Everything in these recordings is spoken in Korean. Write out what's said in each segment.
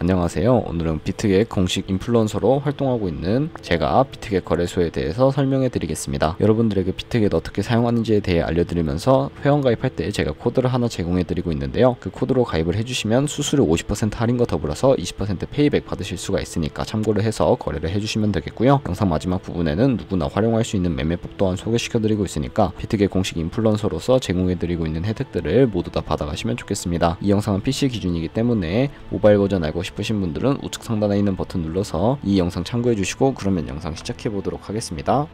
안녕하세요. 오늘은 비트겟 공식 인플루언서로 활동하고 있는 제가 비트겟 거래소에 대해서 설명해 드리겠습니다. 여러분들에게 비트겟 어떻게 사용하는지에 대해 알려드리면서 회원 가입할 때 제가 코드를 하나 제공해 드리고 있는데요. 그 코드로 가입을 해주시면 수수료 50% 할인과 더불어서 20% 페이백 받으실 수가 있으니까 참고를 해서 거래를 해주시면 되겠고요. 영상 마지막 부분에는 누구나 활용할 수 있는 매매법 또한 소개시켜 드리고 있으니까 비트겟 공식 인플루언서로서 제공해 드리고 있는 혜택들을 모두 다 받아가시면 좋겠습니다. 이 영상은 PC 기준이기 때문에 모바일 버전 알고 싶으신 분들은 우측 상단에 있는 버튼 눌러서 이 영상 참고해 주시고 그러면 영상 시작해 보도록 하겠습니다.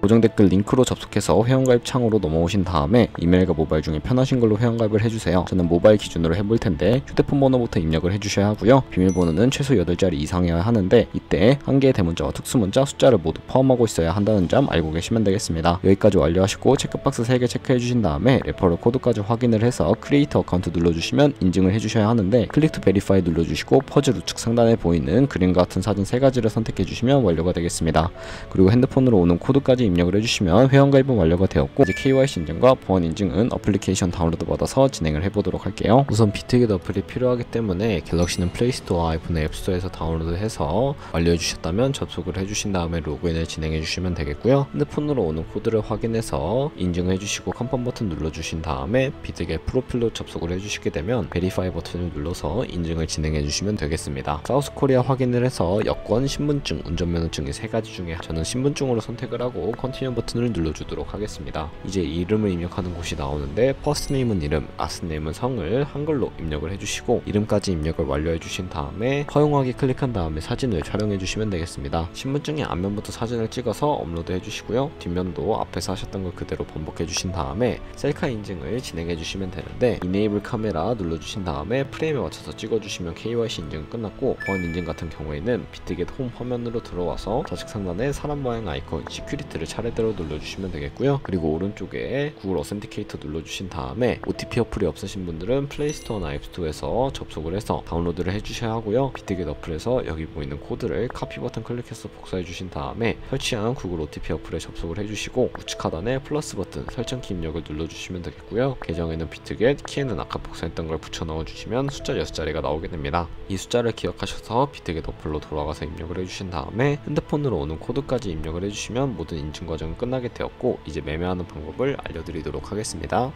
고정 댓글 링크로 접속해서 회원가입 창으로 넘어오신 다음에 이메일과 모바일 중에 편하신 걸로 회원가입을 해주세요. 저는 모바일 기준으로 해볼 텐데 휴대폰 번호부터 입력을 해주셔야 하고요. 비밀번호는 최소 8자리 이상이어야 하는데 이때 한 개의 대문자와 특수문자 숫자를 모두 포함하고 있어야 한다는 점 알고 계시면 되겠습니다. 여기까지 완료하시고 체크박스 3개 체크해 주신 다음에 레퍼럴 코드까지 확인을 해서 크리에이터 어카운트 눌러주시면 인증을 해주셔야 하는데 클릭 투 베리파이 눌러주시고 퍼즐 우측 상단에 보이는 그림과 같은 사진 3가지를 선택해 주시면 완료가 되겠습니다. 그리고 핸드폰으로 오는 코드까지 입력을 해주시면 회원가입은 완료가 되었고 이제 KYC 인증과 보안 인증은 어플리케이션 다운로드 받아서 진행을 해보도록 할게요. 우선 비트겟 어플이 필요하기 때문에 갤럭시는 플레이스토어와 아이폰의 앱스토어에서 다운로드해서 완료해주셨다면 접속을 해주신 다음에 로그인을 진행해주시면 되겠고요. 핸드폰으로 오는 코드를 확인해서 인증해주시고 컨펌 버튼 눌러주신 다음에 비트겟 프로필로 접속을 해주시게 되면 베리파이 버튼을 눌러서 인증을 진행해주시면 되겠습니다. 사우스코리아 확인을 해서 여권, 신분증, 운전면허증 이 3가지 중에 저는 신분증으로 선택을 하고 컨티뉴 버튼을 눌러주도록 하겠습니다. 이제 이름을 입력하는 곳이 나오는데 퍼스트네임은 이름, 라스트네임은 성을 한글로 입력을 해주시고 이름까지 입력을 완료해주신 다음에 허용하기 클릭한 다음에 사진을 촬영해주시면 되겠습니다. 신분증의 앞면부터 사진을 찍어서 업로드 해주시고요. 뒷면도 앞에서 하셨던 걸 그대로 반복해주신 다음에 셀카 인증을 진행해주시면 되는데 이네이블 카메라 눌러주신 다음에 프레임에 맞춰서 찍어주시면 KYC 인증은 끝났고 보안 인증 같은 경우에는 비트겟 홈 화면으로 들어와서 좌측 상단에 사람 모양 아이콘 시큐리티를 차례대로 눌러주시면 되겠고요. 그리고 오른쪽에 구글 어센티케이터 눌러주신 다음에 OTP 어플이 없으신 분들은 플레이스토어나 앱스토어에서 접속을 해서 다운로드를 해주셔야 하고요. 비트겟 어플에서 여기 보이는 코드를 카피 버튼 클릭해서 복사해 주신 다음에 설치한 구글 OTP 어플에 접속을 해주시고 우측 하단에 플러스 버튼 설정키 입력을 눌러주시면 되겠고요. 계정에는 비트겟, 키에는 아까 복사했던 걸 붙여 넣어주시면 숫자 6자리가 나오게 됩니다. 이 숫자를 기억하셔서 비트겟 어플로 돌아가서 입력을 해주신 다음에 핸드폰으로 오는 코드까지 입력을 해주시면 모든 인증 과정은 끝나게 되었고 이제 매매하는 방법을 알려드리도록 하겠습니다.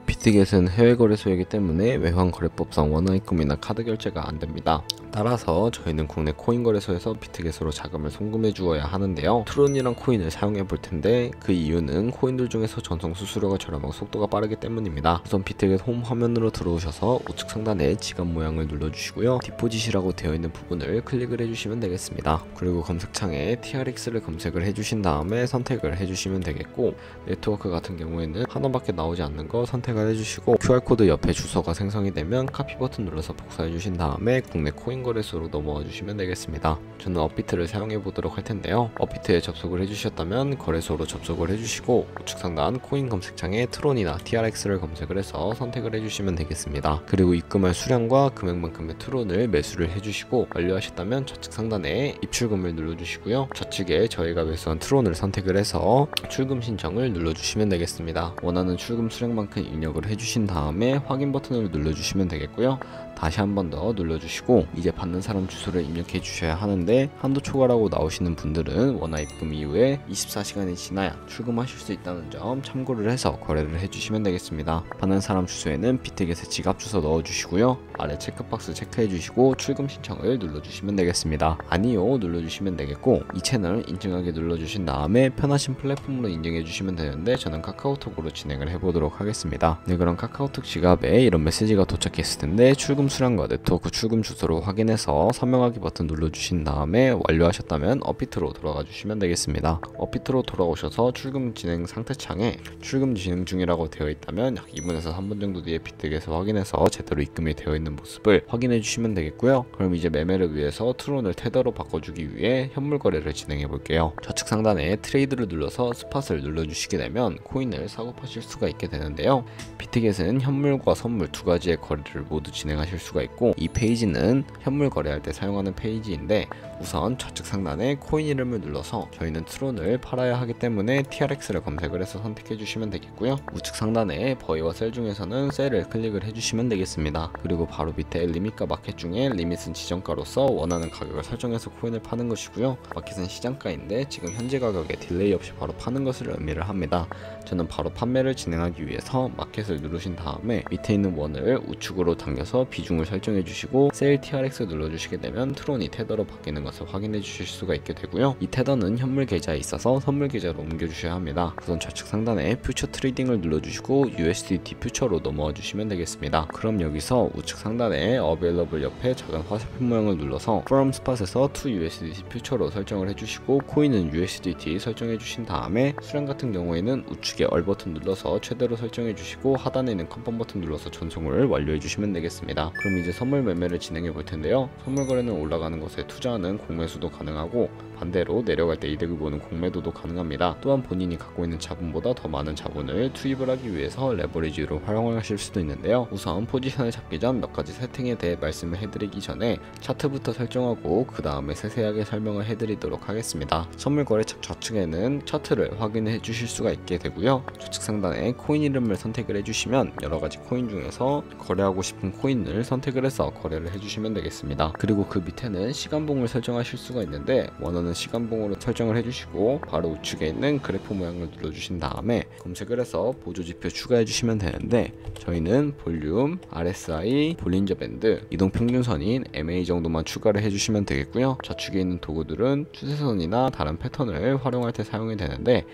비트겟은 해외 거래소이기 때문에 외환 거래법상 원화입금이나 카드 결제가 안됩니다. 따라서 저희는 국내 코인 거래소에서 비트겟으로 자금을 송금해 주어야 하는데요. 트론이란 코인을 사용해 볼 텐데 그 이유는 코인들 중에서 전송 수수료가 저렴하고 속도가 빠르기 때문입니다. 우선 비트겟 홈 화면으로 들어오셔서 우측 상단에 지갑 모양을 눌러주시고요. 디포짓이라고 되어 있는 부분을 클릭을 해주시면 되겠습니다. 그리고 검색창에 TRX를 검색을 해주신 다음에 선택을 해주시면 되겠고 네트워크 같은 경우에는 하나밖에 나오지 않는 거 선택을 해주시고 QR코드 옆에 주소가 생성이 되면 카피 버튼 눌러서 복사해 주신 다음에 국내 코인 거래소로 넘어와 주시면 되겠습니다. 저는 업비트를 사용해 보도록 할 텐데요. 업비트에 접속을 해주셨다면 거래소로 접속을 해주시고 우측 상단 코인 검색창에 트론이나 TRX를 검색을 해서 선택을 해주시면 되겠습니다. 그리고 입금할 수량과 금액만큼의 트론을 매수를 해주시고 완료하셨다면 좌측 상단에 입출금을 눌러주시고요. 좌측에 저희가 매수한 트론을 선택을 해서 출금 신청을 눌러주시면 되겠습니다. 원하는 출금 수량만큼 입력을 해주신 다음에 확인 버튼을 눌러주시면 되겠고요. 다시 한 번 더 눌러주시고 이제 받는 사람 주소를 입력해 주셔야 하는데 한도 초과라고 나오시는 분들은 원화 입금 이후에 24시간이 지나야 출금하실 수 있다는 점 참고를 해서 거래를 해주시면 되겠습니다. 받는 사람 주소에는 비트겟의 지갑 주소 넣어주시고요. 아래 체크박스 체크해 주시고 출금 신청을 눌러주시면 되겠습니다. 아니요 눌러주시면 되겠고 이 채널 인증하기 눌러주신 다음에 편하신 플랫폼으로 인증해 주시면 되는데 저는 카카오톡으로 진행을 해보도록 하겠습니다. 네, 그럼 카카오톡 지갑에 이런 메시지가 도착했을 텐데 출금 수량과 네트워크 출금 주소를 확인해서 서명하기 버튼 눌러주신 다음에 완료하셨다면 업비트로 돌아가 주시면 되겠습니다. 업비트로 돌아오셔서 출금 진행 상태창에 출금 진행 중이라고 되어 있다면 약 2분에서 3분 정도 뒤에 비트겟에서 확인해서 제대로 입금이 되어 있는 있는 모습을 확인해 주시면 되겠고요. 그럼 이제 매매를 위해서 트론을 테더로 바꿔주기 위해 현물 거래를 진행해 볼게요. 좌측 상단에 트레이드를 눌러서 스팟을 눌러주시게 되면 코인을 사고 파실 수가 있게 되는데요. 비트겟은 현물과 선물 두 가지의 거래를 모두 진행하실 수가 있고, 이 페이지는 현물 거래할 때 사용하는 페이지인데, 우선 좌측 상단에 코인 이름을 눌러서 저희는 트론을 팔아야 하기 때문에 TRX를 검색을 해서 선택해 주시면 되겠고요. 우측 상단에 버이와 셀 중에서는 셀을 클릭을 해주시면 되겠습니다. 그리고 바로 밑에 리밋과 마켓 중에 리밋은 지정가로서 원하는 가격을 설정해서 코인을 파는 것이고요. 마켓은 시장가인데 지금 현재 가격에 딜레이 없이 바로 파는 것을 의미를 합니다. 저는 바로 판매를 진행하기 위해서 마켓을 누르신 다음에 밑에 있는 원을 우측으로 당겨서 비중을 설정해 주시고 셀 TRX 눌러주시게 되면 트론이 테더로 바뀌는 것을 확인해 주실 수가 있게 되고요. 이 테더는 현물 계좌에 있어서 선물 계좌로 옮겨 주셔야 합니다. 우선 좌측 상단에 퓨처 트레이딩을 눌러주시고 USDT 퓨처로 넘어와 주시면 되겠습니다. 그럼 여기서 우측 상단에 Available 옆에 작은 화살표 모양을 눌러서 From Spot에서 To USDT 퓨처로 설정을 해주시고 코인은 USDT 설정해 주신 다음에 수량 같은 경우에는 우측에 얼 버튼 눌러서 최대로 설정해 주시고 하단에 있는 컨펌 버튼 눌러서 전송을 완료해 주시면 되겠습니다. 그럼 이제 선물 매매를 진행해 볼 텐데요. 선물 거래는 올라가는 것에 투자하는 공매수도 가능하고 반대로 내려갈 때 이득을 보는 공매도도 가능합니다. 또한 본인이 갖고 있는 자본보다 더 많은 자본을 투입을 하기 위해서 레버리지로 활용하실 수도 있는데요. 우선 포지션을 잡기 전 몇 가지 세팅에 대해 말씀을 해드리기 전에 차트부터 설정하고 그 다음에 세세하게 설명을 해드리도록 하겠습니다. 선물 거래측 좌측에는 차트를 확인해 주실 수가 있게 되고요. 좌측 상단에 코인 이름을 선택을 해주시면 여러가지 코인 중에서 거래하고 싶은 코인을 선택을 해서 거래를 해주시면 되겠습니다. 그리고 그 밑에는 시간봉을 설정하실 수가 있는데 원하는 시간봉으로 설정을 해주시고 바로 우측에 있는 그래프 모양을 눌러주신 다음에 검색을 해서 보조지표 추가해 주시면 되는데 저희는 볼륨, RSI, 볼린저 밴드, 이동평균선인 MA 정도만 추가를 해주시면 되겠고요. 좌측에 있는 도구들은 추세선이나 다른 패턴을 활용할 때 사용이 되는데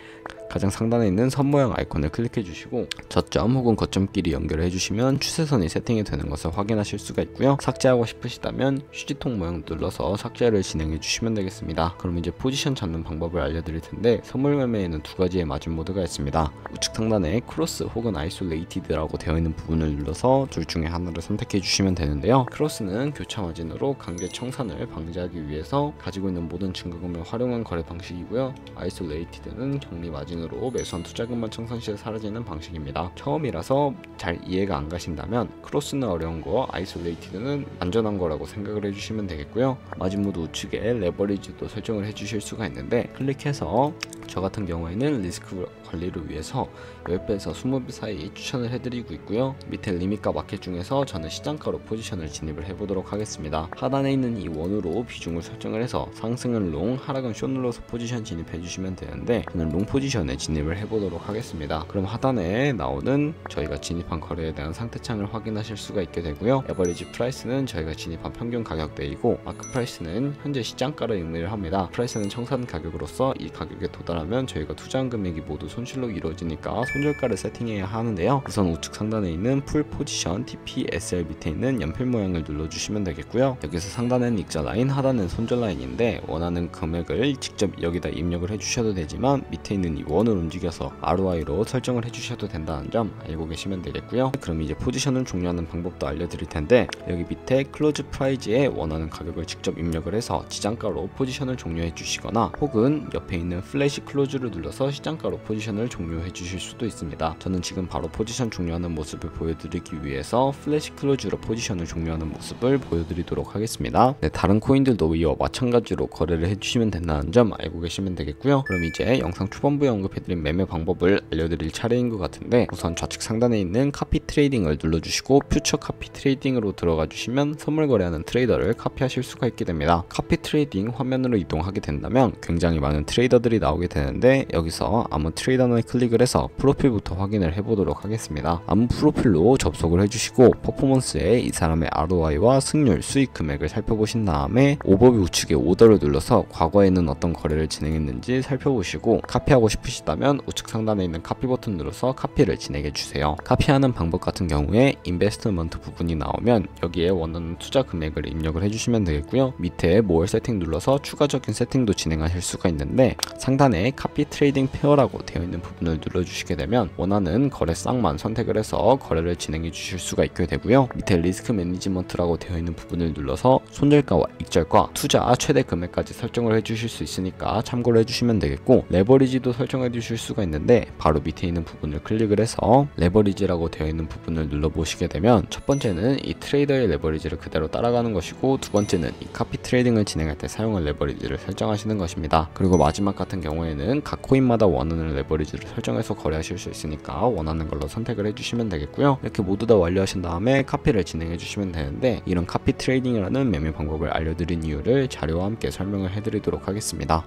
가장 상단에 있는 선 모양 아이콘을 클릭해 주시고 저점 혹은 거점끼리 연결해 주시면 추세선이 세팅이 되는 것을 확인하실 수가 있고요. 삭제하고 싶으시다면 휴지통 모양 눌러서 삭제를 진행해 주시면 되겠습니다. 그럼 이제 포지션 잡는 방법을 알려드릴 텐데 선물 매매에는 두 가지의 마진 모드가 있습니다. 우측 상단에 크로스 혹은 아이솔레이티드라고 되어 있는 부분을 눌러서 둘 중에 하나를 선택해 주시면 되는데요. 크로스는 교차 마진으로 강제 청산을 방지하기 위해서 가지고 있는 모든 증거금을 활용한 거래 방식이고요. 아이솔레이티드는 격리 마진 으로 매수한 투자금만 청산 시에 사라지는 방식입니다. 처음이라서 잘 이해가 안 가신다면 크로스는 어려운 거, 아이솔레이티드는 안전한 거라고 생각을 해주시면 되겠고요. 마진 모드 우측에 레버리지도 설정을 해주실 수가 있는데 클릭해서 저 같은 경우에는 리스크 관리를 위해서 10배에서 20배 사이 추천을 해드리고 있고요. 밑에 리밋과 마켓 중에서 저는 시장가로 포지션을 진입을 해보도록 하겠습니다. 하단에 있는 이 원으로 비중을 설정을 해서 상승은 롱, 하락은 숏 눌러서 포지션 진입해주시면 되는데 저는 롱 포지션에 진입을 해보도록 하겠습니다. 그럼 하단에 나오는 저희가 진입한 거래에 대한 상태창을 확인하실 수가 있게 되고요. 에버리지 프라이스는 저희가 진입한 평균 가격대이고 마크 프라이스는 현재 시장가를 의미를 합니다. 프라이스는 청산 가격으로서 이 가격에 도달하면 저희가 투자한 금액이 모두 손실로 이루어지니까 손절가를 세팅해야 하는데요. 우선 우측 상단에 있는 풀 포지션 TPSL 밑에 있는 연필 모양을 눌러주시면 되겠고요. 여기서 상단에는 익자 라인, 하단은 손절 라인인데 원하는 금액을 직접 여기다 입력을 해주셔도 되지만 밑에 있는 이 원을 움직여서 ROI로 설정을 해주셔도 된다는 점 알고 계시면 되겠고요. 그럼 이제 포지션을 종료하는 방법도 알려드릴 텐데 여기 밑에 클로즈 프라이즈에 원하는 가격을 직접 입력을 해서 지장가로 포지션을 종료해 주시거나 혹은 옆에 있는 플래시 클로즈를 눌러서 시장가로 포지션을 종료해 주실 수도 있습니다. 저는 지금 바로 포지션 종료하는 모습을 보여드리기 위해서 플래시 클로즈로 포지션을 종료하는 모습을 보여드리도록 하겠습니다. 네, 다른 코인들도 이와 마찬가지로 거래를 해주시면 된다는 점 알고 계시면 되겠고요. 그럼 이제 영상 초반부에 언급해드린 매매 방법을 알려드릴 차례인 것 같은데 우선 좌측 상단에 있는 카피 트레이딩을 눌러주시고 퓨처 카피 트레이딩으로 들어가 주시면 선물 거래하는 트레이더를 카피하실 수가 있게 됩니다. 카피 트레이딩 화면으로 이동하게 된다면 굉장히 많은 트레이더들이 나오게 되는데 여기서 아무 트레이더를 클릭을 해서 프로필부터 확인을 해보도록 하겠습니다. 아무 프로필로 접속을 해주시고 퍼포먼스에 이 사람의 ROI와 승률, 수익 금액을 살펴보신 다음에 오버뷰 우측에 오더를 눌러서 과거에는 어떤 거래를 진행했는지 살펴보시고 카피하고 싶으시다면 우측 상단에 있는 카피 버튼 눌러서 카피를 진행해 주세요. 카피하는 방법 같은 경우에 인베스트먼트 부분이 나오면 여기에 원하는 투자 금액을 입력을 해주시면 되겠고요. 밑에 모어 세팅 눌러서 추가적인 세팅도 진행하실 수가 있는데 상단에 아래 카피 트레이딩 페어라고 되어 있는 부분을 눌러주시게 되면 원하는 거래 쌍만 선택을 해서 거래를 진행해 주실 수가 있게 되고요. 밑에 리스크 매니지먼트라고 되어 있는 부분을 눌러서 손절가와 익절가, 투자 최대 금액까지 설정을 해주실 수 있으니까 참고를 해주시면 되겠고, 레버리지도 설정해 주실 수가 있는데 바로 밑에 있는 부분을 클릭을 해서 레버리지라고 되어 있는 부분을 눌러보시게 되면 첫 번째는 이 트레이더의 레버리지를 그대로 따라가는 것이고, 두 번째는 이 카피 트레이딩을 진행할 때 사용할 레버리지를 설정하시는 것입니다. 그리고 마지막 같은 경우에는 각 코인마다 원하는 레버리지를 설정해서 거래하실 수 있으니까 원하는 걸로 선택을 해주시면 되겠고요. 이렇게 모두 다 완료하신 다음에 카피를 진행해 주시면 되는데, 이런 카피 트레이딩이라는 매매 방법을 알려드린 이유를 자료와 함께 설명을 해드리도록 하겠습니다.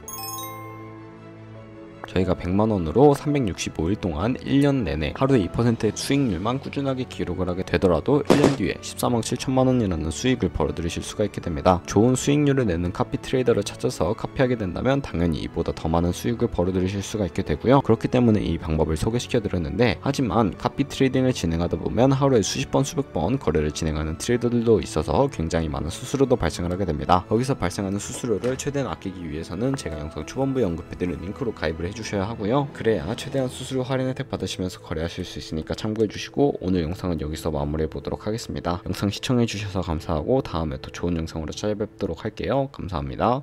저희가 100만원으로 365일 동안 1년 내내 하루에 2%의 수익률만 꾸준하게 기록을 하게 되더라도 1년 뒤에 14만 7천만원이라는 수익을 벌어들이실 수가 있게 됩니다. 좋은 수익률을 내는 카피 트레이더를 찾아서 카피하게 된다면 당연히 이보다 더 많은 수익을 벌어들이실 수가 있게 되고요. 그렇기 때문에 이 방법을 소개시켜 드렸는데, 하지만 카피 트레이딩을 진행하다 보면 하루에 수십 번 수백 번 거래를 진행하는 트레이더들도 있어서 굉장히 많은 수수료도 발생을 하게 됩니다. 거기서 발생하는 수수료를 최대한 아끼기 위해서는 제가 영상 초반부에 언급해드린 링크로 가입을 해주셔야 하고요. 그래야 최대한 수수료 할인 혜택 받으시면서 거래하실 수 있으니까 참고해주시고, 오늘 영상은 여기서 마무리해 보도록 하겠습니다. 영상 시청해주셔서 감사하고 다음에 또 좋은 영상으로 찾아뵙도록 할게요. 감사합니다.